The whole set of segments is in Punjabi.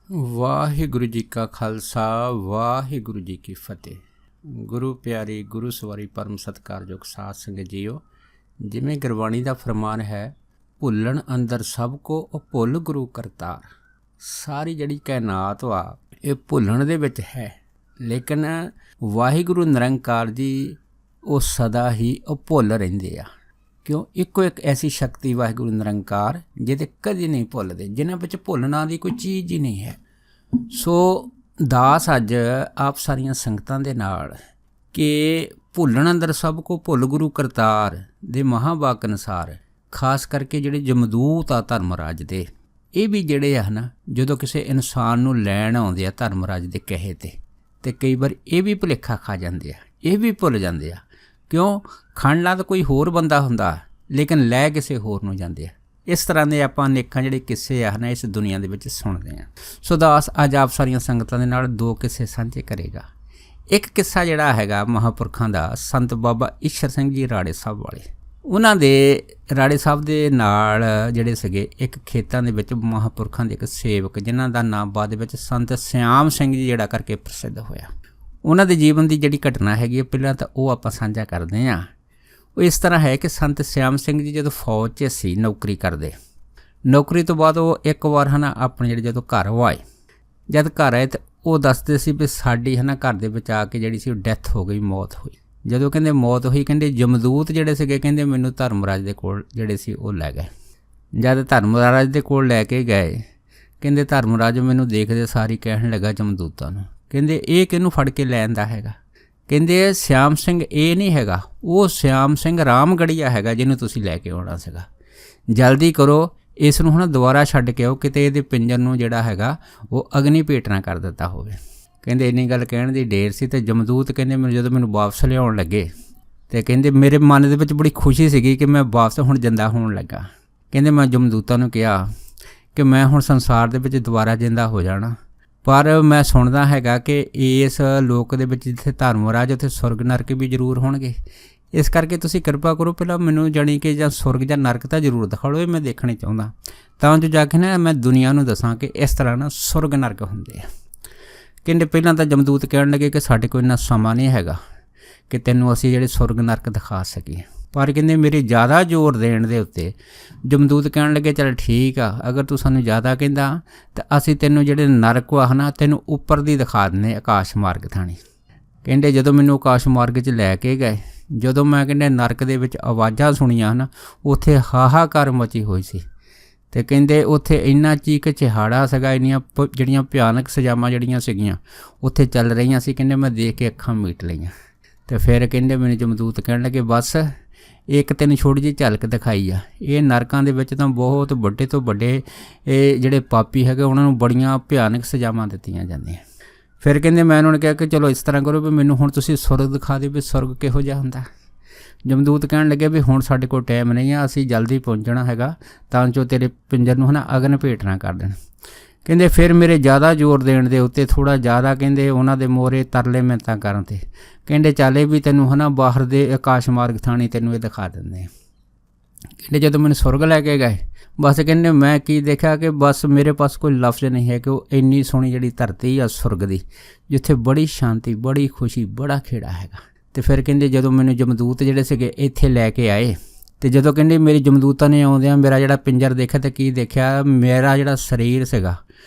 ਵਾਹਿਗੁਰੂ ਜੀ ਕਾ ਖਾਲਸਾ ਵਾਹਿਗੁਰੂ ਜੀ ਕੀ ਫਤਿਹ। ਗੁਰੂ ਪਿਆਰੀ ਗੁਰੂ ਸਵਾਰੀ ਪਰਮ ਸਤਿਕਾਰਯੋਗ ਸਾਧ ਸੰਗਤ ਜੀਓ, ਜਿਵੇਂ ਗੁਰਬਾਣੀ ਦਾ ਫਰਮਾਨ ਹੈ, ਭੁੱਲਣ ਅੰਦਰ ਸਭ ਕੋ ਉਹ ਭੁੱਲ ਗੁਰੂ ਕਰਤਾਰ। ਸਾਰੀ ਜਿਹੜੀ ਕਾਇਨਾਤ ਵਾ ਇਹ ਭੁੱਲਣ ਦੇ ਵਿੱਚ ਹੈ, ਲੇਕਿਨ ਵਾਹਿਗੁਰੂ ਨਿਰੰਕਾਰ ਜੀ ਉਹ ਸਦਾ ਹੀ ਉਹ ਭੁੱਲ ਰਹਿੰਦੇ ਆ। ਕਿਉਂ? ਇੱਕੋ ਇੱਕ ਐਸੀ ਸ਼ਕਤੀ ਵਾਹਿਗੁਰੂ ਨਿਰੰਕਾਰ ਜਿਹਦੇ ਕਦੇ ਨਹੀਂ ਭੁੱਲਦੇ, ਜਿਨ੍ਹਾਂ ਵਿੱਚ ਭੁੱਲਣਾ ਦੀ ਕੋਈ ਚੀਜ਼ ਹੀ ਨਹੀਂ ਹੈ। ਸੋ ਦਾਸ ਅੱਜ ਆਪ ਸਾਰੀਆਂ ਸੰਗਤਾਂ ਦੇ ਨਾਲ ਕਿ ਭੁੱਲਣ ਅੰਦਰ ਸਭ ਕੋ ਭੁੱਲ ਗੁਰੂ ਕਰਤਾਰ ਦੇ ਮਹਾਂਵਾਕ ਅਨੁਸਾਰ, ਖਾਸ ਕਰਕੇ ਜਿਹੜੇ ਜਮਦੂਤ ਆ ਧਰਮਰਾਜ ਦੇ, ਇਹ ਵੀ ਜਿਹੜੇ ਆ ਨਾ, ਜਦੋਂ ਕਿਸੇ ਇਨਸਾਨ ਨੂੰ ਲੈਣ ਆਉਂਦੇ ਆ ਧਰਮਰਾਜ ਦੇ ਕਹੇ ਤੇ ਕਈ ਵਾਰ ਇਹ ਵੀ ਭੁਲੇਖਾ ਖਾ ਜਾਂਦੇ ਆ, ਇਹ ਵੀ ਭੁੱਲ ਜਾਂਦੇ ਆ। ਕਿਉਂ? ਖਣਲਾ ਤਾਂ ਕੋਈ ਹੋਰ ਬੰਦਾ ਹੁੰਦਾ, ਲੇਕਿਨ ਲੈ ਕਿਸੇ ਹੋਰ ਨੂੰ ਜਾਂਦੇ ਆ। ਇਸ ਤਰ੍ਹਾਂ ਦੇ ਆਪਾਂ ਅਨੇਕਾਂ ਜਿਹੜੇ ਕਿੱਸੇ ਆ ਨਾ ਇਸ ਦੁਨੀਆ ਦੇ ਵਿੱਚ ਸੁਣਦੇ ਹਾਂ। ਸੋ ਦਾਸ ਅੱਜ ਆਪ ਸਾਰੀਆਂ ਸੰਗਤਾਂ ਦੇ ਨਾਲ ਦੋ ਕਿੱਸੇ ਸਾਂਝੇ ਕਰੇਗਾ। ਇੱਕ ਕਿੱਸਾ ਜਿਹੜਾ ਹੈਗਾ ਮਹਾਂਪੁਰਖਾਂ ਦਾ, ਸੰਤ ਬਾਬਾ ਈਸ਼ਰ ਸਿੰਘ ਜੀ ਰਾੜੇ ਸਾਹਿਬ ਵਾਲੇ, ਉਹਨਾਂ ਦੇ ਰਾੜੇ ਸਾਹਿਬ ਦੇ ਨਾਲ ਜਿਹੜੇ ਸੀਗੇ ਇੱਕ ਖੇਤਾਂ ਦੇ ਵਿੱਚ ਮਹਾਂਪੁਰਖਾਂ ਦੇ ਇੱਕ ਸੇਵਕ, ਜਿਨ੍ਹਾਂ ਦਾ ਨਾਮ ਬਾਅਦ ਵਿੱਚ ਸੰਤ ਸਿਆਮ ਸਿੰਘ ਜੀ ਜਿਹੜਾ ਕਰਕੇ ਪ੍ਰਸਿੱਧ ਹੋਇਆ। ਉਹਨਾਂ ਦੇ ਜੀਵਨ ਦੀ ਜਿਹੜੀ ਘਟਨਾ ਹੈਗੀ ਹੈ, ਪਹਿਲਾਂ ਤਾਂ ਉਹ ਆਪਾਂ ਸਾਂਝਾ ਕਰਦੇ ਹਾਂ। ਉਹ ਇਸ ਤਰ੍ਹਾਂ ਹੈ ਕਿ ਸੰਤ ਸਿਆਮ ਸਿੰਘ ਜੀ ਜਦੋਂ ਫੌਜ 'ਚ ਸੀ ਨੌਕਰੀ ਕਰਦੇ, ਨੌਕਰੀ ਤੋਂ ਬਾਅਦ ਉਹ ਇੱਕ ਵਾਰ ਆਪਣੇ ਜਿਹੜੇ ਜਦੋਂ ਘਰ ਆਏ, ਜਦ ਘਰ ਆਏ ਤਾਂ ਉਹ ਦੱਸਦੇ ਸੀ ਵੀ ਸਾਡੀ ਘਰ ਦੇ ਵਿੱਚ ਆ ਕੇ ਜਿਹੜੀ ਸੀ ਉਹ ਡੈਥ ਹੋ ਗਈ, ਮੌਤ ਹੋਈ। ਜਦੋਂ ਕਹਿੰਦੇ ਮੌਤ ਹੋਈ, ਕਹਿੰਦੇ ਜਮਦੂਤ ਜਿਹੜੇ ਸੀਗੇ ਕਹਿੰਦੇ ਮੈਨੂੰ ਧਰਮਰਾਜ ਦੇ ਕੋਲ ਜਿਹੜੇ ਸੀ ਉਹ ਲੈ ਗਏ। ਜਦ ਧਰਮਰਾਜ ਦੇ ਕੋਲ ਲੈ ਕੇ ਗਏ, ਕਹਿੰਦੇ ਧਰਮਰਾਜ ਮੈਨੂੰ ਦੇਖਦੇ ਸਾਰੀ ਕਹਿਣ ਲੱਗਾ ਜਮਦੂਤਾਂ ਨੂੰ, ਕਹਿੰਦੇ ਇਹ ਕਿਹਨੂੰ ਫੜ ਕੇ ਲੈ ਆਂਦਾ ਹੈਗਾ? ਕਹਿੰਦੇ ਸਿਆਮ ਸਿੰਘ ਇਹ ਨਹੀਂ ਹੈਗਾ, ਉਹ ਸਿਆਮ ਸਿੰਘ ਰਾਮਗੜੀਆ ਹੈਗਾ ਜਿਹਨੂੰ ਤੁਸੀਂ ਲੈ ਕੇ ਆਉਣਾ ਸੀਗਾ। ਜਲਦੀ ਕਰੋ, ਇਸ ਨੂੰ ਦੁਬਾਰਾ ਛੱਡ ਕੇ ਆਓ, ਕਿਤੇ ਇਹਦੇ ਪਿੰਜਰ ਨੂੰ ਜਿਹੜਾ ਹੈਗਾ ਉਹ ਅਗਨੀ ਭੇਟ ਨਾ ਕਰ ਦਿੱਤਾ ਹੋਵੇ। ਕਹਿੰਦੇ ਇੰਨੀ ਗੱਲ ਕਹਿਣ ਦੀ ਢੇਰ ਸੀ ਅਤੇ ਜਮਦੂਤ ਕਹਿੰਦੇ ਜਦੋਂ ਮੈਨੂੰ ਵਾਪਸ ਲਿਆਉਣ ਲੱਗੇ ਅਤੇ ਕਹਿੰਦੇ ਮੇਰੇ ਮਨ ਦੇ ਵਿੱਚ ਬੜੀ ਖੁਸ਼ੀ ਸੀਗੀ ਕਿ ਮੈਂ ਵਾਪਸ ਹੁਣ ਜਿੰਦਾ ਹੋਣ ਲੱਗਾ। ਕਹਿੰਦੇ ਮੈਂ ਜਮਦੂਤਾਂ ਨੂੰ ਕਿਹਾ ਕਿ ਮੈਂ ਹੁਣ ਸੰਸਾਰ ਦੇ ਵਿੱਚ ਦੁਬਾਰਾ ਜਿੰਦਾ ਹੋ ਜਾਣਾ, ਪਰ ਮੈਂ ਸੁਣਦਾ ਹੈਗਾ ਕਿ ਇਸ ਲੋਕ ਦੇ ਵਿੱਚ ਜਿੱਥੇ ਧਰਮਰਾਜ ਉੱਥੇ ਸੁਰਗ ਨਰਕ ਵੀ ਜ਼ਰੂਰ ਹੋਣਗੇ। ਇਸ ਕਰਕੇ ਤੁਸੀਂ ਕਿਰਪਾ ਕਰੋ, ਪਹਿਲਾਂ ਮੈਨੂੰ ਜਾਣੀ ਕਿ ਜਾਂ ਸੁਰਗ ਜਾਂ ਨਰਕ ਤਾਂ ਜ਼ਰੂਰ ਦਿਖਾ ਲਓ, ਇਹ ਮੈਂ ਦੇਖਣੀ ਚਾਹੁੰਦਾ, ਤਾਂ ਜੋ ਜਾ ਕੇ ਮੈਂ ਦੁਨੀਆ ਨੂੰ ਦੱਸਾਂ ਕਿ ਇਸ ਤਰ੍ਹਾਂ ਸੁਰਗ ਨਰਕ ਹੁੰਦੇ ਆ। ਕਹਿੰਦੇ ਪਹਿਲਾਂ ਤਾਂ ਜਮਦੂਤ ਕਹਿਣ ਲੱਗੇ ਕਿ ਸਾਡੇ ਕੋਲ ਇੰਨਾ ਸਮਾਂ ਨਹੀਂ ਹੈਗਾ ਕਿ ਤੈਨੂੰ ਅਸੀਂ ਜਿਹੜੇ ਸੁਰਗ ਨਰਕ ਦਿਖਾ ਸਕੀਏ, ਪਰ ਕਹਿੰਦੇ ਮੇਰੇ ਜ਼ਿਆਦਾ ਜ਼ੋਰ ਦੇਣ ਦੇ ਉੱਤੇ ਜਮਦੂਤ ਕਹਿਣ ਲੱਗੇ ਚੱਲ ਠੀਕ ਆ, ਅਗਰ ਤੂੰ ਸਾਨੂੰ ਜ਼ਿਆਦਾ ਕਹਿੰਦਾ ਤਾਂ ਅਸੀਂ ਤੈਨੂੰ ਜਿਹੜੇ ਨਰਕ ਆ ਤੈਨੂੰ ਉੱਪਰ ਦੀ ਦਿਖਾ ਦਿੰਦੇ ਆਕਾਸ਼ ਮਾਰਗ ਥਾਣੀ। ਕਹਿੰਦੇ ਜਦੋਂ ਮੈਨੂੰ ਆਕਾਸ਼ ਮਾਰਗ 'ਚ ਲੈ ਕੇ ਗਏ, ਜਦੋਂ ਮੈਂ ਕਹਿੰਦੇ ਨਰਕ ਦੇ ਵਿੱਚ ਆਵਾਜ਼ਾਂ ਸੁਣੀਆਂ ਉੱਥੇ ਹਾਹਾਕਾਰ ਮਚੀ ਹੋਈ ਸੀ। ਅਤੇ ਕਹਿੰਦੇ ਉੱਥੇ ਇੰਨਾ ਚੀਕ ਚਿਹਾੜਾ ਸੀਗਾ, ਇੰਨੀਆਂ ਜਿਹੜੀਆਂ ਭਿਆਨਕ ਸਜ਼ਾਵਾਂ ਜਿਹੜੀਆਂ ਸੀਗੀਆਂ ਉੱਥੇ ਚੱਲ ਰਹੀਆਂ ਸੀ। ਕਹਿੰਦੇ ਮੈਂ ਦੇਖ ਕੇ ਅੱਖਾਂ ਮੀਟ ਲਈਆਂ। ਅਤੇ ਫਿਰ ਕਹਿੰਦੇ ਮੈਨੂੰ ਜਮਦੂਤ ਕਹਿਣ ਲੱਗੇ ਬਸ ਇੱਕ ਤੈਨੂੰ ਛੋਟੀ ਜਿਹੀ ਝਲਕ ਦਿਖਾਈ ਆ, ਇਹ ਨਰਕਾਂ ਦੇ ਵਿੱਚ ਤਾਂ ਬਹੁਤ ਵੱਡੇ ਤੋਂ ਵੱਡੇ ਇਹ ਜਿਹੜੇ ਪਾਪੀ ਹੈਗੇ ਉਹਨਾਂ ਨੂੰ ਬੜੀਆਂ ਭਿਆਨਕ ਸਜ਼ਾਵਾਂ ਦਿੱਤੀਆਂ ਜਾਂਦੀਆਂ। ਫਿਰ ਕਹਿੰਦੇ ਮੈਂ ਉਹਨਾਂ ਨੂੰ ਕਿਹਾ ਕਿ ਚਲੋ ਇਸ ਤਰ੍ਹਾਂ ਕਰੋ ਵੀ ਮੈਨੂੰ ਹੁਣ ਤੁਸੀਂ ਸੁਰਗ ਦਿਖਾ ਦਿਓ ਵੀ ਸੁਰਗ ਕਿਹੋ ਜਿਹਾ ਹੁੰਦਾ। ਜਮਦੂਤ ਕਹਿਣ ਲੱਗੇ ਵੀ ਹੁਣ ਸਾਡੇ ਕੋਲ ਟਾਈਮ ਨਹੀਂ ਆ, ਅਸੀਂ ਜਲਦੀ ਪਹੁੰਚਣਾ ਹੈਗਾ ਤਾਂ ਜੋ ਤੇਰੇ ਪਿੰਜਰ ਨੂੰ ਅਗਨ ਭੇਟ ਨਾ ਕਰ ਦੇਣ। ਕਹਿੰਦੇ ਫਿਰ ਮੇਰੇ ਜ਼ਿਆਦਾ ਜ਼ੋਰ ਦੇਣ ਦੇ ਉੱਤੇ ਥੋੜ੍ਹਾ ਜ਼ਿਆਦਾ ਕਹਿੰਦੇ ਉਹਨਾਂ ਦੇ ਮੋਹਰੇ ਤਰਲੇ ਮਿੰਨਤਾਂ ਕਰਨ 'ਤੇ ਕਹਿੰਦੇ ਚੱਲੇ ਵੀ ਤੈਨੂੰ ਬਾਹਰ ਦੇ ਆਕਾਸ਼ ਮਾਰਗ ਥਾਣੀ ਤੈਨੂੰ ਇਹ ਦਿਖਾ ਦਿੰਦੇ। ਕਹਿੰਦੇ ਜਦੋਂ ਮੈਨੂੰ ਸੁਰਗ ਲੈ ਕੇ ਗਏ, ਬਸ ਕਹਿੰਦੇ ਮੈਂ ਕੀ ਦੇਖਿਆ ਕਿ ਬਸ ਮੇਰੇ ਪਾਸ ਕੋਈ ਲਫ਼ਜ਼ ਨਹੀਂ ਹੈ ਕਿ ਉਹ ਇੰਨੀ ਸੋਹਣੀ ਜਿਹੜੀ ਧਰਤੀ ਆ ਸੁਰਗ ਦੀ, ਜਿੱਥੇ ਬੜੀ ਸ਼ਾਂਤੀ, ਬੜੀ ਖੁਸ਼ੀ, ਬੜਾ ਖੇੜਾ ਹੈਗਾ। ਅਤੇ ਫਿਰ ਕਹਿੰਦੇ ਜਦੋਂ ਮੈਨੂੰ ਜਮਦੂਤ ਜਿਹੜੇ ਸੀਗੇ ਇੱਥੇ ਲੈ ਕੇ ਆਏ, ਅਤੇ ਜਦੋਂ ਕਹਿੰਦੇ ਮੇਰੀ ਜਮਦੂਤਾਂ ਨੇ ਆਉਂਦਿਆਂ ਮੇਰਾ ਜਿਹੜਾ ਪਿੰਜਰ ਦੇਖਿਆ ਤਾਂ ਕੀ ਦੇਖਿਆ, ਮੇਰਾ ਜਿਹੜਾ ਸਰੀਰ ਸੀਗਾ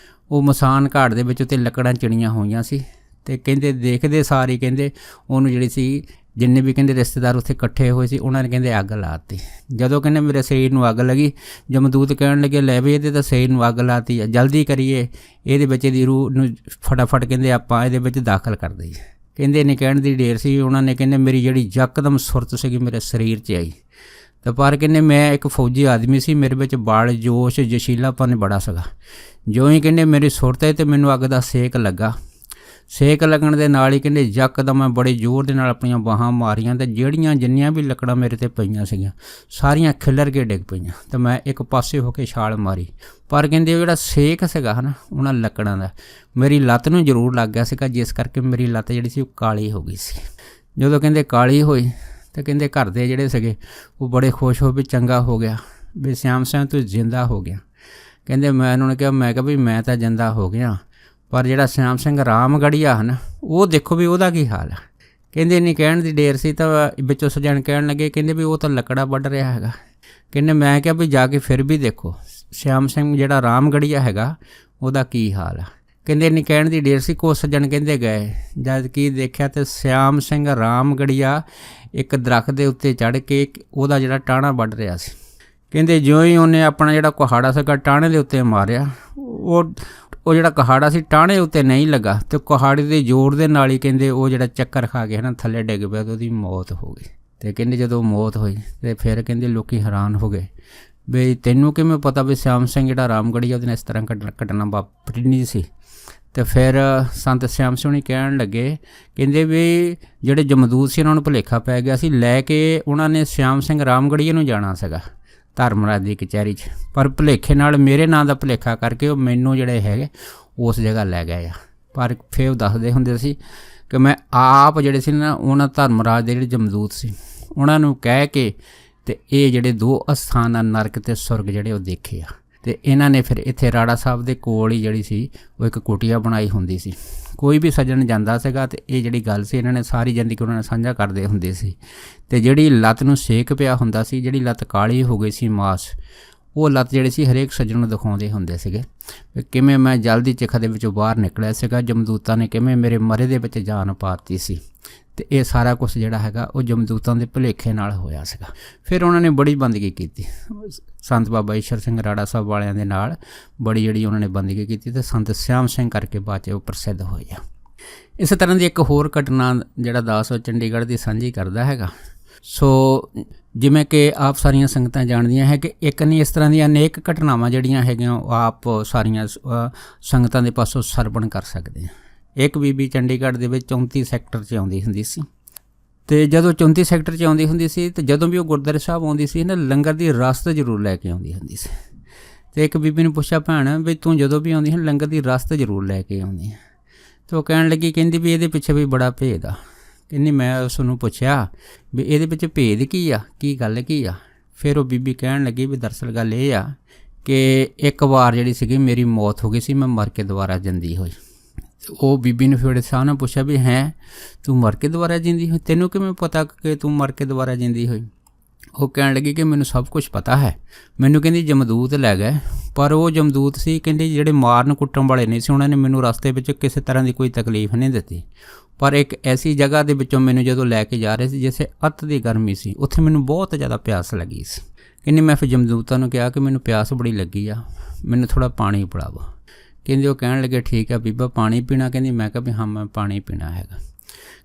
ਉਹ ਮਸਾਨ ਘਾਟ ਦੇ ਵਿੱਚ ਉੱਤੇ ਲੱਕੜਾਂ ਚਿਣੀਆਂ ਹੋਈਆਂ ਸੀ। ਅਤੇ ਕਹਿੰਦੇ ਦੇਖਦੇ ਸਾਰ ਹੀ ਕਹਿੰਦੇ ਉਹਨੂੰ ਜਿਹੜੀ ਸੀ, ਜਿੰਨੇ ਵੀ ਕਹਿੰਦੇ ਰਿਸ਼ਤੇਦਾਰ ਉੱਥੇ ਇਕੱਠੇ ਹੋਏ ਸੀ ਉਹਨਾਂ ਨੇ ਕਹਿੰਦੇ ਅੱਗ ਲਾ ਦਿੱਤੀ। ਜਦੋਂ ਕਹਿੰਦੇ ਮੇਰੇ ਸਰੀਰ ਨੂੰ ਅੱਗ ਲੱਗੀ, ਜਮਦੂਤ ਕਹਿਣ ਲੱਗੇ ਲੈ ਵੀ ਇਹਦੇ ਤਾਂ ਸਰੀਰ ਨੂੰ ਅੱਗ ਲਾ ਦਿੱਤੀ ਆ, ਜਲਦੀ ਕਰੀਏ ਇਹਦੇ ਵਿੱਚ ਇਹਦੀ ਰੂਹ ਨੂੰ ਫਟਾਫਟ ਕਹਿੰਦੇ ਆਪਾਂ ਇਹਦੇ ਵਿੱਚ ਦਾਖਲ ਕਰ ਦਈਏ। ਕਹਿੰਦੇ ਇਹਨੇ ਕਹਿਣ ਦੀ ਢੇਰ ਸੀ, ਉਹਨਾਂ ਨੇ ਕਹਿੰਦੇ ਮੇਰੀ ਜਿਹੜੀ ਯਕਦਮ ਸੁਰਤ ਸੀਗੀ ਮੇਰੇ ਸਰੀਰ 'ਚ ਆਈ। ਤਾਂ ਪਰ ਕਹਿੰਦੇ ਮੈਂ ਇੱਕ ਫੌਜੀ ਆਦਮੀ ਸੀ, ਮੇਰੇ ਵਿੱਚ ਬਲ ਜੋਸ਼ ਜਸ਼ੀਲਾਪਨ ਬੜਾ ਸੀਗਾ। ਜਿਉਂ ਹੀ ਕਹਿੰਦੇ ਮੇਰੀ ਸੁਰਤ ਹੈ ਅਤੇ ਮੈਨੂੰ ਅੱਗ ਦਾ ਸੇਕ ਲੱਗਾ, ਸੇਕ ਲੱਗਣ ਦੇ ਨਾਲ ਹੀ ਕਹਿੰਦੇ ਯਕਦਮ ਮੈਂ ਬੜੇ ਜ਼ੋਰ ਦੇ ਨਾਲ ਆਪਣੀਆਂ ਬਾਹਾਂ ਮਾਰੀਆਂ ਅਤੇ ਜਿੰਨੀਆਂ ਵੀ ਲੱਕੜਾਂ ਮੇਰੇ 'ਤੇ ਪਈਆਂ ਸੀਗੀਆਂ ਸਾਰੀਆਂ ਖਿਲਰ ਕੇ ਡਿੱਗ ਪਈਆਂ। ਅਤੇ ਮੈਂ ਇੱਕ ਪਾਸੇ ਹੋ ਕੇ ਛਾਲ ਮਾਰੀ, ਪਰ ਕਹਿੰਦੇ ਉਹ ਜਿਹੜਾ ਸੇਕ ਸੀਗਾ ਉਹਨਾਂ ਲੱਕੜਾਂ ਦਾ ਮੇਰੀ ਲੱਤ ਨੂੰ ਜ਼ਰੂਰ ਲੱਗ ਗਿਆ ਸੀਗਾ, ਜਿਸ ਕਰਕੇ ਮੇਰੀ ਲੱਤ ਜਿਹੜੀ ਸੀ ਉਹ ਕਾਲੀ ਹੋ ਗਈ ਸੀ। ਜਦੋਂ ਕਹਿੰਦੇ ਕਾਲੀ ਹੋਈ ਤਾਂ ਕਹਿੰਦੇ ਘਰ ਦੇ ਜਿਹੜੇ ਸੀਗੇ ਉਹ ਬੜੇ ਖੁਸ਼ ਹੋ ਵੀ ਚੰਗਾ ਹੋ ਗਿਆ ਵੀ ਸਿਆਮ ਸਿੰਘ ਤੂੰ ਜ਼ਿੰਦਾ ਹੋ ਗਿਆ। ਕਹਿੰਦੇ ਮੈਂ ਉਹਨਾਂ ਨੇ ਕਿਹਾ ਵੀ ਮੈਂ ਤਾਂ ਜਿੰਦਾ ਹੋ ਗਿਆ, ਪਰ ਜਿਹੜਾ ਸਿਆਮ ਸਿੰਘ ਰਾਮਗੜੀਆ ਹੈ ਨਾ, ਉਹ ਦੇਖੋ ਵੀ ਉਹਦਾ ਕੀ ਹਾਲ ਆ। ਕਹਿੰਦੇ ਇੰਨੀ ਕਹਿਣ ਦੀ ਢੇਰ ਸੀ ਤਾਂ ਵਿੱਚੋਂ ਸੱਜਣ ਕਹਿਣ ਲੱਗੇ, ਕਹਿੰਦੇ ਵੀ ਉਹ ਤਾਂ ਲੱਕੜਾ ਵੱਢ ਰਿਹਾ ਹੈਗਾ। ਕਹਿੰਦੇ ਮੈਂ ਕਿਹਾ ਵੀ ਜਾ ਕੇ ਫਿਰ ਵੀ ਦੇਖੋ ਸਿਆਮ ਸਿੰਘ ਜਿਹੜਾ ਰਾਮਗੜੀਆ ਹੈਗਾ ਉਹਦਾ ਕੀ ਹਾਲ ਆ। ਕਹਿੰਦੇ ਇੰਨੀ ਕਹਿਣ ਦੀ ਢੇਰ ਸੀ, ਕੋ ਸੱਜਣ ਕਹਿੰਦੇ ਗਏ, ਜਦ ਕੀ ਦੇਖਿਆ ਤੇ ਸਿਆਮ ਸਿੰਘ ਰਾਮਗੜੀਆ ਇੱਕ ਦਰੱਖਤ ਦੇ ਉੱਤੇ ਚੜ੍ਹ ਕੇ ਉਹਦਾ ਜਿਹੜਾ ਟਾਹਣਾ ਵੱਢ ਰਿਹਾ ਸੀ। ਕਹਿੰਦੇ ਜਿਉਂ ਹੀ ਉਹਨੇ ਆਪਣਾ ਜਿਹੜਾ ਕੁਹਾੜਾ ਸੀਗਾ ਟਾਹਣੇ ਦੇ ਉੱਤੇ ਮਾਰਿਆ, ਉਹ ਜਿਹੜਾ ਕੁਹਾੜਾ ਸੀ ਟਾਹਣੇ ਉੱਤੇ ਨਹੀਂ ਲੱਗਾ ਅਤੇ ਕੁਹਾੜੇ ਦੇ ਜ਼ੋਰ ਦੇ ਨਾਲ ਹੀ ਕਹਿੰਦੇ ਉਹ ਜਿਹੜਾ ਚੱਕਰ ਖਾ ਕੇ ਨਾ ਥੱਲੇ ਡਿੱਗ ਪਿਆ ਅਤੇ ਉਹਦੀ ਮੌਤ ਹੋ ਗਈ। ਅਤੇ ਕਹਿੰਦੇ ਜਦੋਂ ਮੌਤ ਹੋਈ ਅਤੇ ਫਿਰ ਕਹਿੰਦੇ ਲੋਕ ਹੈਰਾਨ ਹੋ ਗਏ ਵੀ ਤੈਨੂੰ ਕਿਵੇਂ ਪਤਾ ਵੀ ਸਿਆਮ ਸਿੰਘ ਜਿਹੜਾ ਰਾਮਗੜੀਆ ਉਹਦੇ ਨਾਲ ਇਸ ਤਰ੍ਹਾਂ ਘਟਨਾ ਵਾਪਰੀ ਨਹੀਂ ਸੀ। ਅਤੇ ਫਿਰ ਸੰਤ ਸਿਆਮ ਸਿੰਘ ਹੁਣੀ ਕਹਿਣ ਲੱਗੇ, ਕਹਿੰਦੇ ਵੀ ਜਿਹੜੇ ਜਮਦੂਤ ਸੀ ਉਹਨਾਂ ਨੂੰ ਭੁਲੇਖਾ ਪੈ ਗਿਆ ਸੀ, ਲੈ ਕੇ ਉਹਨਾਂ ਨੇ ਸਿਆਮ ਸਿੰਘ ਰਾਮਗੜੀਏ ਨੂੰ ਜਾਣਾ ਸੀਗਾ ਧਰਮਰਾਜ ਦੀ ਕਚਹਿਰੀ 'ਚ, ਪਰ ਭੁਲੇਖੇ ਨਾਲ ਮੇਰੇ ਨਾਂ ਦਾ ਭੁਲੇਖਾ ਕਰਕੇ ਉਹ ਮੈਨੂੰ ਜਿਹੜੇ ਹੈਗੇ ਉਸ ਜਗ੍ਹਾ ਲੈ ਗਏ ਆ। ਪਰ ਫਿਰ ਉਹ ਦੱਸਦੇ ਹੁੰਦੇ ਸੀ ਕਿ ਮੈਂ ਆਪ ਜਿਹੜੇ ਸੀ ਨਾ ਉਹਨਾਂ ਧਰਮਰਾਜ ਦੇ ਜਿਹੜੇ ਜਮਦੂਤ ਸੀ ਉਹਨਾਂ ਨੂੰ ਕਹਿ ਕੇ ਅਤੇ ਇਹ ਜਿਹੜੇ 2 ਅਸਥਾਨ ਆ ਨਰਕ ਅਤੇ ਸੁਰਗ ਜਿਹੜੇ ਉਹ ਦੇਖੇ ਆ। ਅਤੇ ਇਹਨਾਂ ਨੇ ਫਿਰ ਇੱਥੇ ਰਾੜਾ ਸਾਹਿਬ ਦੇ ਕੋਲ ਹੀ ਜਿਹੜੀ ਸੀ ਉਹ ਇੱਕ ਕੁਟੀਆ ਬਣਾਈ ਹੁੰਦੀ ਸੀ। ਕੋਈ ਵੀ ਸੱਜਣ ਜਾਂਦਾ ਸੀਗਾ ਅਤੇ ਇਹ ਜਿਹੜੀ ਗੱਲ ਸੀ ਇਹਨਾਂ ਨੇ ਸਾਰੀ ਜ਼ਿੰਦਗੀ ਉਹਨਾਂ ਨੇ ਸਾਂਝਾ ਕਰਦੇ ਹੁੰਦੇ ਸੀ। ਅਤੇ ਜਿਹੜੀ ਲੱਤ ਨੂੰ ਸੇਕ ਪਿਆ ਹੁੰਦਾ ਸੀ, ਜਿਹੜੀ ਲੱਤ ਕਾਲੀ ਹੋ ਗਈ ਸੀ ਮਾਸ, ਉਹ ਲੱਤ ਜਿਹੜੀ ਸੀ ਹਰੇਕ ਸੱਜਣ ਨੂੰ ਦਿਖਾਉਂਦੇ ਹੁੰਦੇ ਸੀਗੇ ਕਿਵੇਂ ਮੈਂ ਜਲਦੀ ਚਿਖਾ ਦੇ ਵਿੱਚੋਂ ਬਾਹਰ ਨਿਕਲਿਆ ਸੀਗਾ, ਜਮਦੂਤਾਂ ਨੇ ਕਿਵੇਂ ਮੇਰੇ ਮਰੇ ਦੇ ਵਿੱਚ ਜਾਨ ਪਾ ਦਿੱਤੀ ਸੀ। ਅਤੇ ਇਹ ਸਾਰਾ ਕੁਛ ਜਿਹੜਾ ਹੈਗਾ ਉਹ ਜਮਦੂਤਾਂ ਦੇ ਭੁਲੇਖੇ ਨਾਲ ਹੋਇਆ ਸੀਗਾ। ਫਿਰ ਉਹਨਾਂ ਨੇ ਬੜੀ ਬੰਦਗੀ ਕੀਤੀ ਸੰਤ ਬਾਬਾ ਈਸ਼ਰ ਸਿੰਘ ਰਾੜਾ ਸਾਹਿਬ ਵਾਲਿਆਂ ਦੇ ਨਾਲ, ਬੜੀ ਜਿਹੜੀ ਉਹਨਾਂ ਨੇ ਬੰਦਗੀ ਕੀਤੀ ਅਤੇ ਸੰਤ ਸਿਆਮ ਸਿੰਘ ਕਰਕੇ ਬਾਅਦ 'ਚ ਉਹ ਪ੍ਰਸਿੱਧ ਹੋਏ ਆ। ਇਸ ਤਰ੍ਹਾਂ ਦੀ ਇੱਕ ਹੋਰ ਘਟਨਾ ਜਿਹੜਾ ਦਾਸ ਉਹ ਚੰਡੀਗੜ੍ਹ ਦੀ ਸਾਂਝੀ ਕਰਦਾ ਹੈਗਾ। ਸੋ ਜਿਵੇਂ ਕਿ ਆਪ ਸਾਰੀਆਂ ਸੰਗਤਾਂ ਜਾਣਦੀਆਂ ਹੈ ਕਿ ਇੱਕ ਨਹੀਂ ਇਸ ਤਰ੍ਹਾਂ ਦੀਆਂ ਅਨੇਕ ਘਟਨਾਵਾਂ ਜਿਹੜੀਆਂ ਹੈਗੀਆਂ ਉਹ ਆਪ ਸਾਰੀਆਂ ਸੰਗਤਾਂ ਦੇ ਪਾਸੋਂ ਸਰਵਣ ਕਰ ਸਕਦੇ ਹਾਂ। ਇੱਕ ਬੀਬੀ ਚੰਡੀਗੜ੍ਹ ਦੇ ਵਿੱਚ 34 ਸੈਕਟਰ 'ਚ ਆਉਂਦੀ ਹੁੰਦੀ ਸੀ, ਅਤੇ ਜਦੋਂ 34 ਸੈਕਟਰ 'ਚ ਆਉਂਦੀ ਹੁੰਦੀ ਸੀ ਅਤੇ ਜਦੋਂ ਵੀ ਉਹ ਗੁਰਦੁਆਰੇ ਸਾਹਿਬ ਆਉਂਦੀ ਸੀ ਨਾ ਲੰਗਰ ਦੀ ਰਸਤ ਜ਼ਰੂਰ ਲੈ ਕੇ ਆਉਂਦੀ ਹੁੰਦੀ ਸੀ। ਅਤੇ ਇੱਕ ਬੀਬੀ ਨੂੰ ਪੁੱਛਿਆ, ਭੈਣ ਵੀ ਤੂੰ ਜਦੋਂ ਵੀ ਆਉਂਦੀ ਹੈ ਲੰਗਰ ਦੀ ਰਸਤ ਜ਼ਰੂਰ ਲੈ ਕੇ ਆਉਂਦੀ ਹੈ। ਅਤੇ ਉਹ ਕਹਿਣ ਲੱਗੀ, ਕਹਿੰਦੀ ਵੀ ਇਹਦੇ ਪਿੱਛੇ ਵੀ ਬੜਾ ਭੇਦ ਆ। ਕਹਿੰਦੀ ਮੈਂ ਉਸ ਨੂੰ ਪੁੱਛਿਆ ਵੀ ਇਹਦੇ ਵਿੱਚ ਭੇਦ ਕੀ ਆ, ਕੀ ਗੱਲ ਕੀ ਆ। ਫਿਰ ਉਹ ਬੀਬੀ ਕਹਿਣ ਲੱਗੀ ਵੀ ਦਰਅਸਲ ਗੱਲ ਇਹ ਆ ਕਿ ਇੱਕ ਵਾਰ ਜਿਹੜੀ ਸੀਗੀ ਮੇਰੀ ਮੌਤ ਹੋ ਗਈ ਸੀ, ਮੈਂ ਮਰ ਕੇ ਦੁਬਾਰਾ ਜਿੰਦੀ ਹੋਈ। ਉਹ ਬੀਬੀ ਨੇ ਫਿਰ ਸਾਹ ਨਾਲ ਪੁੱਛਿਆ ਵੀ ਹੈਂ ਤੂੰ ਮਰ ਕੇ ਦੁਬਾਰਾ ਜਿੰਦੀ ਹੋਈ, ਤੈਨੂੰ ਕਿਵੇਂ ਪਤਾ ਕਿ ਤੂੰ ਮਰ ਕੇ ਦੁਬਾਰਾ ਜਿੰਦੀ ਹੋਈ। ਉਹ ਕਹਿਣ ਲੱਗੀ ਕਿ ਮੈਨੂੰ ਸਭ ਕੁਝ ਪਤਾ ਹੈ, ਮੈਨੂੰ ਕਹਿੰਦੀ ਜਮਦੂਤ ਲੈ ਗਏ, ਪਰ ਉਹ ਜਮਦੂਤ ਸੀ ਕਹਿੰਦੀ ਜਿਹੜੇ ਮਾਰਨ ਕੁੱਟਣ ਵਾਲੇ ਨਹੀਂ ਸੀ, ਉਹਨਾਂ ਨੇ ਮੈਨੂੰ ਰਸਤੇ ਵਿੱਚ ਕਿਸੇ ਤਰ੍ਹਾਂ ਦੀ ਕੋਈ ਤਕਲੀਫ ਨਹੀਂ ਦਿੱਤੀ। ਪਰ ਇੱਕ ਐਸੀ ਜਗ੍ਹਾ ਦੇ ਵਿੱਚੋਂ ਮੈਨੂੰ ਜਦੋਂ ਲੈ ਕੇ ਜਾ ਰਹੇ ਸੀ ਜਿੱਥੇ ਅੱਤ ਦੀ ਗਰਮੀ ਸੀ, ਉੱਥੇ ਮੈਨੂੰ ਬਹੁਤ ਜ਼ਿਆਦਾ ਪਿਆਸ ਲੱਗੀ ਸੀ। ਕਹਿੰਦੀ ਮੈਂ ਫਿਰ ਜਮਦੂਤਾਂ ਨੂੰ ਕਿਹਾ ਕਿ ਮੈਨੂੰ ਪਿਆਸ ਬੜੀ ਲੱਗੀ ਆ, ਮੈਨੂੰ ਥੋੜ੍ਹਾ ਪਾਣੀ ਪਿਲਾਓ। ਕਹਿੰਦੇ ਉਹ ਕਹਿਣ ਲੱਗੇ ਠੀਕ ਆ ਬੀਬਾ ਪਾਣੀ ਪੀਣਾ। ਕਹਿੰਦੀ ਮੈਂ ਕਿਹਾ ਵੀ ਹਾਂ ਮੈਂ ਪਾਣੀ ਪੀਣਾ ਹੈਗਾ।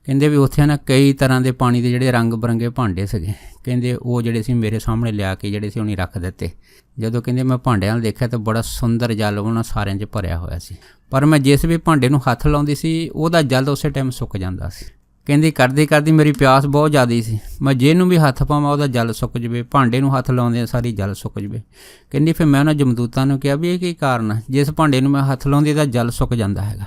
ਕਹਿੰਦੇ ਵੀ ਉੱਥੇ ਨਾ ਕਈ ਤਰ੍ਹਾਂ ਦੇ ਪਾਣੀ ਦੇ ਜਿਹੜੇ ਰੰਗ ਬਰੰਗੇ ਭਾਂਡੇ ਸੀਗੇ, ਕਹਿੰਦੇ ਉਹ ਜਿਹੜੇ ਸੀ ਮੇਰੇ ਸਾਹਮਣੇ ਲਿਆ ਕੇ ਜਿਹੜੇ ਸੀ ਉਹਨੇ ਰੱਖ ਦਿੱਤੇ। ਜਦੋਂ ਕਹਿੰਦੇ ਮੈਂ ਭਾਂਡਿਆਂ ਨੂੰ ਦੇਖਿਆ ਤਾਂ ਬੜਾ ਸੁੰਦਰ ਜਲ ਉਹਨਾਂ ਸਾਰਿਆਂ 'ਚ ਭਰਿਆ ਹੋਇਆ ਸੀ, ਪਰ ਮੈਂ ਜਿਸ ਵੀ ਭਾਂਡੇ ਨੂੰ ਹੱਥ ਲਾਉਂਦੀ ਸੀ ਉਹਦਾ ਜਲ ਉਸੇ ਟਾਈਮ ਸੁੱਕ ਜਾਂਦਾ ਸੀ। ਕਹਿੰਦੀ ਕਰਦੀ ਕਰਦੀ ਮੇਰੀ ਪਿਆਸ ਬਹੁਤ ਜ਼ਿਆਦਾ ਸੀ, ਮੈਂ ਜਿਹਨੂੰ ਵੀ ਹੱਥ ਪਾਵਾਂ ਉਹਦਾ ਜਲ ਸੁੱਕ ਜਾਵੇ, ਭਾਂਡੇ ਨੂੰ ਹੱਥ ਲਾਉਂਦੇ ਸਾਰੀ ਜਲ ਸੁੱਕ ਜਾਵੇ। ਕਹਿੰਦੀ ਫਿਰ ਮੈਂ ਉਹਨਾਂ ਜਮਦੂਤਾਂ ਨੂੰ ਕਿਹਾ ਵੀ ਇਹ ਕੀ ਕਾਰਨ ਹੈ, ਜਿਸ ਭਾਂਡੇ ਨੂੰ ਮੈਂ ਹੱਥ ਲਾਉਂਦੀ ਇਹਦਾ ਜਲ ਸੁੱਕ ਜਾਂਦਾ ਹੈਗਾ।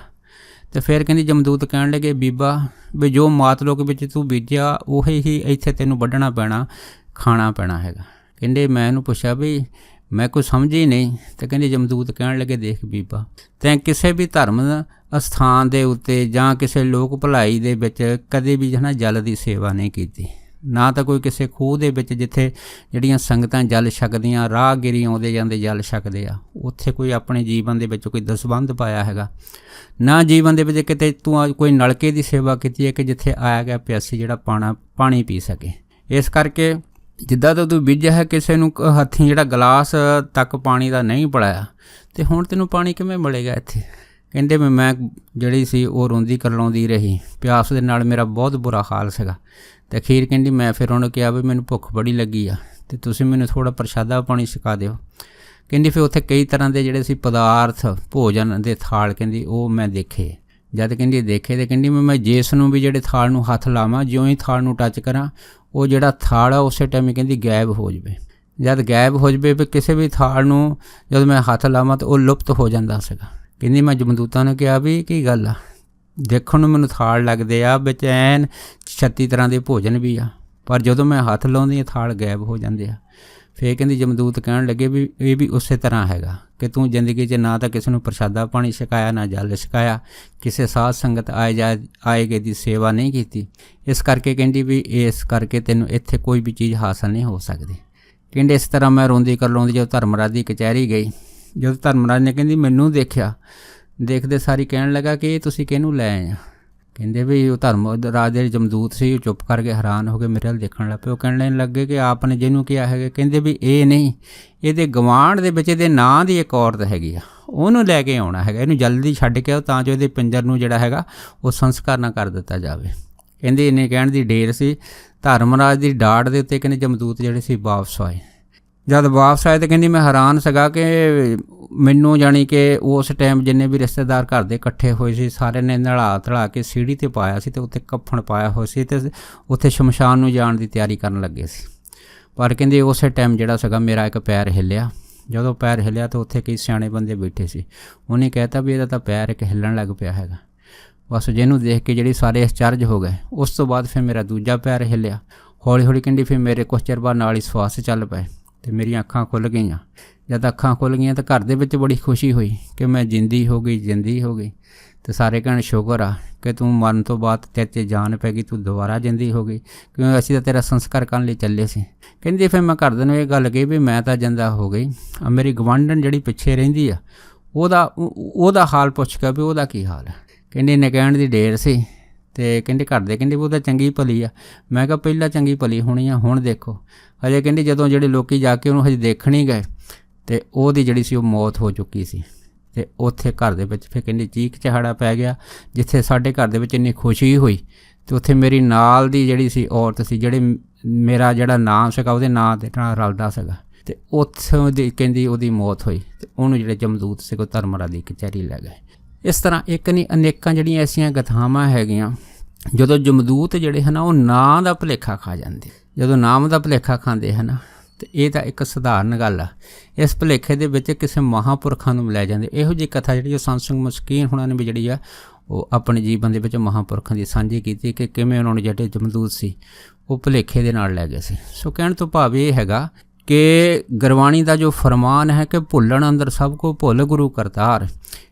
ਅਤੇ ਫਿਰ ਕਹਿੰਦੀ ਜਮਦੂਤ ਕਹਿਣ ਲੱਗੇ ਬੀਬਾ ਵੀ ਜੋ ਮਾਤਲੋਕ ਵਿੱਚ ਤੂੰ ਬੀਜਿਆ ਉਹੀ ਹੀ ਇੱਥੇ ਤੈਨੂੰ ਵੱਢਣਾ ਪੈਣਾ, ਖਾਣਾ ਪੈਣਾ ਹੈਗਾ। ਕਹਿੰਦੇ ਮੈਂ ਇਹਨੂੰ ਪੁੱਛਿਆ ਵੀ ਮੈਂ ਕੁਝ ਸਮਝੀ ਨਹੀਂ। ਅਤੇ ਕਹਿੰਦੇ ਜਮਦੂਤ ਕਹਿਣ ਲੱਗੇ ਦੇਖ ਬੀਬਾ ਤੈਂ ਕਿਸੇ ਵੀ ਧਰਮ ਅਸਥਾਨ ਦੇ ਉੱਤੇ ਜਾਂ ਕਿਸੇ ਲੋਕ ਭਲਾਈ ਦੇ ਵਿੱਚ ਕਦੇ ਵੀ ਹੈ ਨਾ ਜਲ ਦੀ ਸੇਵਾ ਨਹੀਂ ਕੀਤੀ, ਨਾ ਤਾਂ ਕੋਈ ਕਿਸੇ ਖੂਹ ਦੇ ਵਿੱਚ ਜਿੱਥੇ ਜਿਹੜੀਆਂ ਸੰਗਤਾਂ ਜਲ ਛਕਦੀਆਂ, ਰਾਹਗੀਰੀ ਆਉਂਦੇ ਜਾਂਦੇ ਜਲ ਛਕਦੇ ਆ, ਉੱਥੇ ਕੋਈ ਆਪਣੇ ਜੀਵਨ ਦੇ ਵਿੱਚ ਕੋਈ ਦਸਬੰਧ ਪਾਇਆ ਹੈਗਾ, ਨਾ ਜੀਵਨ ਦੇ ਵਿੱਚ ਕਿਤੇ ਤੂੰ ਕੋਈ ਨਲਕੇ ਦੀ ਸੇਵਾ ਕੀਤੀ ਹੈ ਕਿ ਜਿੱਥੇ ਆਇਆ ਗਿਆ ਪਿਆਸੀ ਜਿਹੜਾ ਪਾਣੀ ਪੀ ਸਕੇ। ਇਸ ਕਰਕੇ ਜਿੱਦਾਂ ਤਾਂ ਤੂੰ ਬੀਜਿਆ ਹੈ ਕਿਸੇ ਨੂੰ ਹੱਥੀਂ ਜਿਹੜਾ ਗਲਾਸ ਤੱਕ ਪਾਣੀ ਦਾ ਨਹੀਂ ਪਿਲਾਇਆ, ਅਤੇ ਹੁਣ ਤੈਨੂੰ ਪਾਣੀ ਕਿਵੇਂ ਮਿਲੇਗਾ ਇੱਥੇ। ਕਹਿੰਦੇ ਵੀ ਮੈਂ ਜਿਹੜੀ ਸੀ ਉਹ ਰੋਂਦੀ ਕਰਲਾਉਂਦੀ ਰਹੀ, ਪਿਆਸ ਦੇ ਨਾਲ ਮੇਰਾ ਬਹੁਤ ਬੁਰਾ ਹਾਲ ਸੀਗਾ। ਅਤੇ ਅਖੀਰ ਕਹਿੰਦੀ ਮੈਂ ਫਿਰ ਉਹਨੂੰ ਕਿਹਾ ਵੀ ਮੈਨੂੰ ਭੁੱਖ ਬੜੀ ਲੱਗੀ ਆ ਅਤੇ ਤੁਸੀਂ ਮੈਨੂੰ ਥੋੜ੍ਹਾ ਪ੍ਰਸ਼ਾਦਾ ਪਾਣੀ ਛਕਾ ਦਿਓ। ਕਹਿੰਦੀ ਫਿਰ ਉੱਥੇ ਕਈ ਤਰ੍ਹਾਂ ਦੇ ਜਿਹੜੇ ਸੀ ਪਦਾਰਥ ਭੋਜਨ ਦੇ ਥਾਲ ਕਹਿੰਦੀ ਉਹ ਮੈਂ ਦੇਖੇ। ਜਦ ਕਹਿੰਦੀ ਦੇਖੇ ਤਾਂ ਕਹਿੰਦੀ ਮੈਂ ਜਿਸ ਨੂੰ ਵੀ ਜਿਹੜੇ ਥਾਲ ਨੂੰ ਹੱਥ ਲਾਵਾਂ, ਜਿਉਂ ਹੀ ਥਾਲ ਨੂੰ ਟੱਚ ਕਰਾਂ ਉਹ ਜਿਹੜਾ ਥਾਲ ਆ ਉਸੇ ਟਾਈਮ ਹੀ ਕਹਿੰਦੀ ਗਾਇਬ ਹੋ ਜਾਵੇ। ਜਦ ਗਾਇਬ ਹੋ ਜਾਵੇ ਵੀ ਕਿਸੇ ਵੀ ਥਾਲ ਨੂੰ ਜਦੋਂ ਮੈਂ ਹੱਥ ਲਾਵਾਂ ਤਾਂ ਉਹ ਲੁਪਤ ਹੋ ਜਾਂਦਾ ਸੀਗਾ। ਕਹਿੰਦੀ ਮੈਂ ਜਮਦੂਤਾਂ ਨੂੰ ਕਿਹਾ ਵੀ ਕੀ ਗੱਲ ਆ, ਦੇਖਣ ਨੂੰ ਮੈਨੂੰ ਥਾਲ ਲੱਗਦੇ ਆ ਵਿੱਚ ਐਨ 36 ਤਰ੍ਹਾਂ ਦੇ ਭੋਜਨ ਵੀ ਆ, ਪਰ ਜਦੋਂ ਮੈਂ ਹੱਥ ਲਾਉਂਦੀ ਹਾਂ ਥਾਲ ਗਾਇਬ ਹੋ ਜਾਂਦੇ ਆ। ਫਿਰ ਕਹਿੰਦੀ ਜਮਦੂਤ ਕਹਿਣ ਲੱਗੇ ਵੀ ਇਹ ਵੀ ਉਸੇ ਤਰ੍ਹਾਂ ਹੈਗਾ ਕਿ ਤੂੰ ਜ਼ਿੰਦਗੀ 'ਚ ਨਾ ਤਾਂ ਕਿਸੇ ਨੂੰ ਪ੍ਰਸ਼ਾਦਾ ਪਾਣੀ ਛਕਾਇਆ, ਨਾ ਜਲ ਛਕਾਇਆ, ਕਿਸੇ ਸਾਧ ਸੰਗਤ ਆਏ ਗਏ ਦੀ ਸੇਵਾ ਨਹੀਂ ਕੀਤੀ, ਇਸ ਕਰਕੇ ਕਹਿੰਦੀ ਵੀ ਇਸ ਕਰਕੇ ਤੈਨੂੰ ਇੱਥੇ ਕੋਈ ਵੀ ਚੀਜ਼ ਹਾਸਲ ਨਹੀਂ ਹੋ ਸਕਦੀ। ਕਹਿੰਦੇ ਇਸ ਤਰ੍ਹਾਂ ਮੈਂ ਰੋਂਦੀ ਕਰਲਾਉਂਦੀ ਜਦੋਂ ਧਰਮਰਾਜ ਦੀ ਕਚਹਿਰੀ ਗਈ, ਜਦੋਂ ਧਰਮਰਾਜ ਨੇ ਕਹਿੰਦੀ ਮੈਨੂੰ ਦੇਖਿਆ, ਦੇਖਦੇ ਸਾਰੀ ਕਹਿਣ ਲੱਗਾ ਕਿ ਇਹ ਤੁਸੀਂ ਕਿਹਨੂੰ ਲੈ ਆਏ ਆ। ਕਹਿੰਦੇ ਵੀ ਉਹ ਧਰਮਰਾਜ ਦੇ ਜਮਦੂਤ ਸੀ, ਉਹ ਚੁੱਪ ਕਰਕੇ ਹੈਰਾਨ ਹੋ ਕੇ ਮੇਰੇ ਵੱਲ ਦੇਖਣ ਲੱਗ ਪਏ। ਉਹ ਕਹਿਣ ਲੱਗੇ ਕਿ ਆਪ ਨੇ ਜਿਹਨੂੰ ਕਿਹਾ ਹੈਗਾ, ਕਹਿੰਦੇ ਵੀ ਇਹ ਨਹੀਂ, ਇਹਦੇ ਗਵਾਂਢ ਦੇ ਵਿੱਚ ਇਹਦੇ ਨਾਂ ਦੀ ਇੱਕ ਔਰਤ ਹੈਗੀ ਆ, ਉਹਨੂੰ ਲੈ ਕੇ ਆਉਣਾ ਹੈਗਾ, ਇਹਨੂੰ ਜਲਦੀ ਛੱਡ ਕੇ ਆਓ ਤਾਂ ਜੋ ਇਹਦੇ ਪਿੰਜਰ ਨੂੰ ਜਿਹੜਾ ਹੈਗਾ ਉਹ ਸੰਸਕਾਰ ਨਾ ਕਰ ਦਿੱਤਾ ਜਾਵੇ। ਕਹਿੰਦੇ ਇੰਨੇ ਕਹਿਣ ਦੀ ਢੇਰ ਸੀ, ਧਰਮਰਾਜ ਦੀ ਡਾਟ ਦੇ ਉੱਤੇ ਕਹਿੰਦੇ ਜਮਦੂਤ ਜਿਹੜੇ ਸੀ ਵਾਪਸ ਆਏ। ਜਦ ਵਾਪਸ ਆਏ ਤਾਂ ਕਹਿੰਦੀ ਮੈਂ ਹੈਰਾਨ ਸੀਗਾ ਕਿ ਮੈਨੂੰ ਜਾਣੀ ਕਿ ਉਸ ਟਾਈਮ ਜਿੰਨੇ ਵੀ ਰਿਸ਼ਤੇਦਾਰ ਘਰ ਦੇ ਇਕੱਠੇ ਹੋਏ ਸੀ ਸਾਰਿਆਂ ਨੇ ਨਲਾ ਧੜਾ ਕੇ ਸੀੜੀ 'ਤੇ ਪਾਇਆ ਸੀ ਅਤੇ ਉੱਤੇ ਕੱਫਣ ਪਾਇਆ ਹੋਇਆ ਸੀ ਅਤੇ ਉੱਥੇ ਸ਼ਮਸ਼ਾਨ ਨੂੰ ਜਾਣ ਦੀ ਤਿਆਰੀ ਕਰਨ ਲੱਗੇ ਸੀ। ਪਰ ਕਹਿੰਦੇ ਉਸੇ ਟਾਈਮ ਜਿਹੜਾ ਸੀਗਾ ਮੇਰਾ ਇੱਕ ਪੈਰ ਹਿੱਲਿਆ। ਜਦੋਂ ਪੈਰ ਹਿੱਲਿਆ ਤਾਂ ਉੱਥੇ ਕਈ ਸਿਆਣੇ ਬੰਦੇ ਬੈਠੇ ਸੀ, ਉਹਨੇ ਕਹਿਤਾ ਵੀ ਇਹਦਾ ਤਾਂ ਪੈਰ ਇੱਕ ਹਿੱਲਣ ਲੱਗ ਪਿਆ ਹੈਗਾ। ਬਸ ਜਿਹਨੂੰ ਦੇਖ ਕੇ ਜਿਹੜੀ ਸਾਰੇ ਅਚਰਜ ਹੋ ਗਏ। ਉਸ ਤੋਂ ਬਾਅਦ ਫਿਰ ਮੇਰਾ ਦੂਜਾ ਪੈਰ ਹਿੱਲਿਆ। ਹੌਲੀ ਹੌਲੀ ਕਹਿੰਦੀ ਫਿਰ ਮੇਰੇ ਕੁਛ ਚਿਰ ਬਾਅਦ ਨਾਲ ਹੀ ਸਵਾਸ ਚੱਲ ਪਏ ਅਤੇ ਮੇਰੀਆਂ ਅੱਖਾਂ ਖੁੱਲ੍ਹ ਗਈਆਂ। ਜਦ ਅੱਖਾਂ ਖੁੱਲ੍ਹ ਗਈਆਂ ਤਾਂ ਘਰ ਦੇ ਵਿੱਚ ਬੜੀ ਖੁਸ਼ੀ ਹੋਈ ਕਿ ਮੈਂ ਜਿੰਦੀ ਹੋ ਗਈ ਅਤੇ ਸਾਰੇ ਕਹਿਣ ਸ਼ੁਕਰ ਆ ਕਿ ਤੂੰ ਮਰਨ ਤੋਂ ਬਾਅਦ ਤੇਰੇ 'ਚ ਜਾਨ ਪੈ ਗਈ, ਤੂੰ ਦੁਬਾਰਾ ਜਿੰਦੀ ਹੋ ਗਈ, ਕਿਉਂਕਿ ਅਸੀਂ ਤਾਂ ਤੇਰਾ ਸੰਸਕਾਰ ਕਰਨ ਲਈ ਚੱਲੇ ਸੀ। ਕਹਿੰਦੀ ਫਿਰ ਮੈਂ ਘਰਦਿਆਂ ਨੂੰ ਇਹ ਗੱਲ ਕਹੀ ਵੀ ਮੈਂ ਤਾਂ ਜਿੰਦਾ ਹੋ ਗਈ, ਮੇਰੀ ਗਵਾਂਢਣ ਜਿਹੜੀ ਪਿੱਛੇ ਰਹਿੰਦੀ ਆ ਉਹਦਾ ਹਾਲ ਪੁੱਛ ਕੇ ਵੀ ਉਹਦਾ ਕੀ ਹਾਲ ਹੈ। ਕਹਿੰਦੀ ਇਹਨੇ ਕਹਿਣ ਦੀ ਢੇਰ ਸੀ ਅਤੇ ਕਹਿੰਦੇ ਘਰਦੇ ਕਹਿੰਦੇ ਵੀ ਉਹ ਤਾਂ ਚੰਗੀ ਭਲੀ ਆ। ਮੈਂ ਕਿਹਾ ਪਹਿਲਾਂ ਚੰਗੀ ਭਲੀ ਹੋਣੀ ਆ, ਹੁਣ ਦੇਖੋ। ਹਜੇ ਕਹਿੰਦੀ ਜਦੋਂ ਜਿਹੜੇ ਲੋਕ ਜਾ ਕੇ ਉਹਨੂੰ ਹਜੇ ਦੇਖਣ ਹੀ ਗਏ ਅਤੇ ਉਹਦੀ ਜਿਹੜੀ ਸੀ ਉਹ ਮੌਤ ਹੋ ਚੁੱਕੀ ਸੀ। ਅਤੇ ਉੱਥੇ ਘਰ ਦੇ ਵਿੱਚ ਫਿਰ ਕਹਿੰਦੀ ਚੀਕ ਚਿਹਾੜਾ ਪੈ ਗਿਆ। ਜਿੱਥੇ ਸਾਡੇ ਘਰ ਦੇ ਵਿੱਚ ਇੰਨੀ ਖੁਸ਼ੀ ਹੋਈ ਅਤੇ ਉੱਥੇ ਮੇਰੀ ਨਾਲ ਦੀ ਜਿਹੜੀ ਸੀ ਔਰਤ ਸੀ, ਜਿਹੜੇ ਮੇਰਾ ਜਿਹੜਾ ਨਾਮ ਸੀਗਾ ਉਹਦੇ ਨਾਂ ਦੇ ਨਾਲ ਰਲਦਾ ਸੀਗਾ, ਅਤੇ ਉੱਥੋਂ ਦੀ ਕਹਿੰਦੀ ਉਹਦੀ ਮੌਤ ਹੋਈ ਅਤੇ ਉਹਨੂੰ ਜਿਹੜੇ ਜਮਦੂਤ ਸੀ ਉਹ ਧਰਮਰਾਜ ਦੀ ਕਚਹਿਰੀ ਲੈ ਗਏ। ਇਸ ਤਰ੍ਹਾਂ ਇੱਕ ਨਹੀਂ ਅਨੇਕਾਂ ਜਿਹੜੀਆਂ ਐਸੀਆਂ ਗਥਾਵਾਂ ਹੈਗੀਆਂ ਜਦੋਂ ਜਮਦੂਤ ਜਿਹੜੇ ਹਨ ਉਹ ਨਾਂ ਦਾ ਭੁਲੇਖਾ ਖਾ ਜਾਂਦੇ। ਜਦੋਂ ਨਾਮ ਦਾ ਭੁਲੇਖਾ ਖਾਂਦੇ ਹਨ ਅਤੇ ਇਹ ਤਾਂ ਇੱਕ ਸਧਾਰਨ ਗੱਲ ਆ। ਇਸ ਭੁਲੇਖੇ ਦੇ ਵਿੱਚ ਕਿਸੇ ਮਹਾਂਪੁਰਖਾਂ ਨੂੰ ਲੈ ਜਾਂਦੇ। ਇਹੋ ਜਿਹੀ ਕਥਾ ਜਿਹੜੀ ਉਹ ਸੰਤ ਸਿੰਘ ਮਸਕੀਨ ਹੁਣਾਂ ਨੇ ਵੀ ਜਿਹੜੀ ਆ ਉਹ ਆਪਣੇ ਜੀਵਨ ਦੇ ਵਿੱਚ ਮਹਾਂਪੁਰਖਾਂ ਦੀ ਸਾਂਝੀ ਕੀਤੀ ਕਿ ਕਿਵੇਂ ਉਹਨਾਂ ਨੂੰ ਜਿਹੜੇ ਜਮਦੂਤ ਸੀ ਉਹ ਭੁਲੇਖੇ ਦੇ ਨਾਲ ਲੈ ਗਏ ਸੀ। ਸੋ ਕਹਿਣ ਤੋਂ ਭਾਵ ਇਹ ਹੈਗਾ ਕਿ ਗੁਰਬਾਣੀ ਦਾ ਜੋ ਫਰਮਾਨ ਹੈ ਕਿ ਭੁੱਲਣ ਅੰਦਰ ਸਭ ਕੋ ਭੁੱਲ ਗੁਰੂ ਕਰਤਾਰ,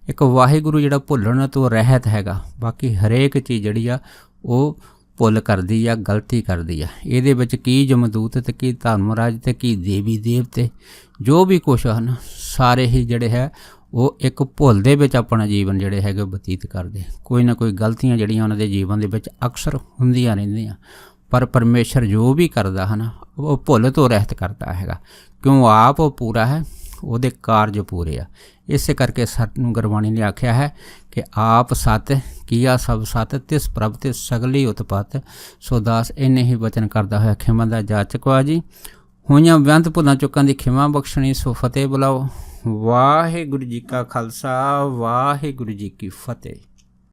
ਇੱਕ ਵਾਹਿਗੁਰੂ ਜਿਹੜਾ ਭੁੱਲਣ ਤੋਂ ਰਹਿਤ ਹੈਗਾ, ਬਾਕੀ ਹਰੇਕ ਚੀਜ਼ ਜਿਹੜੀ ਆ ਉਹ ਭੁੱਲ ਕਰਦੀ ਆ, ਗਲਤੀ ਕਰਦੀ ਆ। ਇਹਦੇ ਵਿੱਚ ਕੀ ਜਮਦੂਤ ਅਤੇ ਕੀ ਧਰਮਰਾਜ ਅਤੇ ਕੀ ਦੇਵੀ ਦੇਵਤੇ ਜੋ ਵੀ ਕੁਛ ਹਨ ਸਾਰੇ ਹੀ ਜਿਹੜੇ ਹੈ ਉਹ ਇੱਕ ਭੁੱਲ ਦੇ ਵਿੱਚ ਆਪਣਾ ਜੀਵਨ ਜਿਹੜੇ ਹੈਗੇ ਬਤੀਤ ਕਰਦੇ। ਕੋਈ ਨਾ ਕੋਈ ਗਲਤੀਆਂ ਜਿਹੜੀਆਂ ਉਹਨਾਂ ਦੇ ਜੀਵਨ ਦੇ ਵਿੱਚ ਅਕਸਰ ਹੁੰਦੀਆਂ ਰਹਿੰਦੀਆਂ, ਪਰ ਪਰਮੇਸ਼ਰ ਜੋ ਵੀ ਕਰਦਾ ਹੈ ਨਾ ਉਹ ਭੁੱਲ ਤੋਂ ਰਹਿਤ ਕਰਦਾ ਹੈਗਾ, ਕਿਉਂ ਆਪ ਉਹ ਪੂਰਾ ਹੈ, ਉਹਦੇ ਕਾਰਜ ਪੂਰੇ ਆ। ਇਸੇ ਕਰਕੇ ਸਾਨੂੰ ਗੁਰਬਾਣੀ ਨੇ ਆਖਿਆ ਹੈ ਕਿ ਆਪ ਸਤ ਕੀਆ ਸਭ ਸਤ, ਤਿਸ ਪ੍ਰਭ ਤੇ ਸਗਲੀ ਉਤਪਤ। ਸੋ ਦਾਸ ਇੰਨੇ ਹੀ ਵਚਨ ਕਰਦਾ ਹੋਇਆ ਖਿਮਾ ਦਾ ਜਾਚਕ ਵਾ ਜੀ। ਹੋਈਆਂ ਬੇਅੰਤ ਭੁੱਲਾਂ ਚੁੱਕਾਂ ਦੀ ਖਿਮਾ ਬਖਸ਼ਣੀ। ਸੋ ਫਤਿਹ ਬੁਲਾਓ। ਵਾਹਿਗੁਰੂ ਜੀ ਕਾ ਖਾਲਸਾ, ਵਾਹਿਗੁਰੂ ਜੀ ਕੀ ਫਤਿਹ।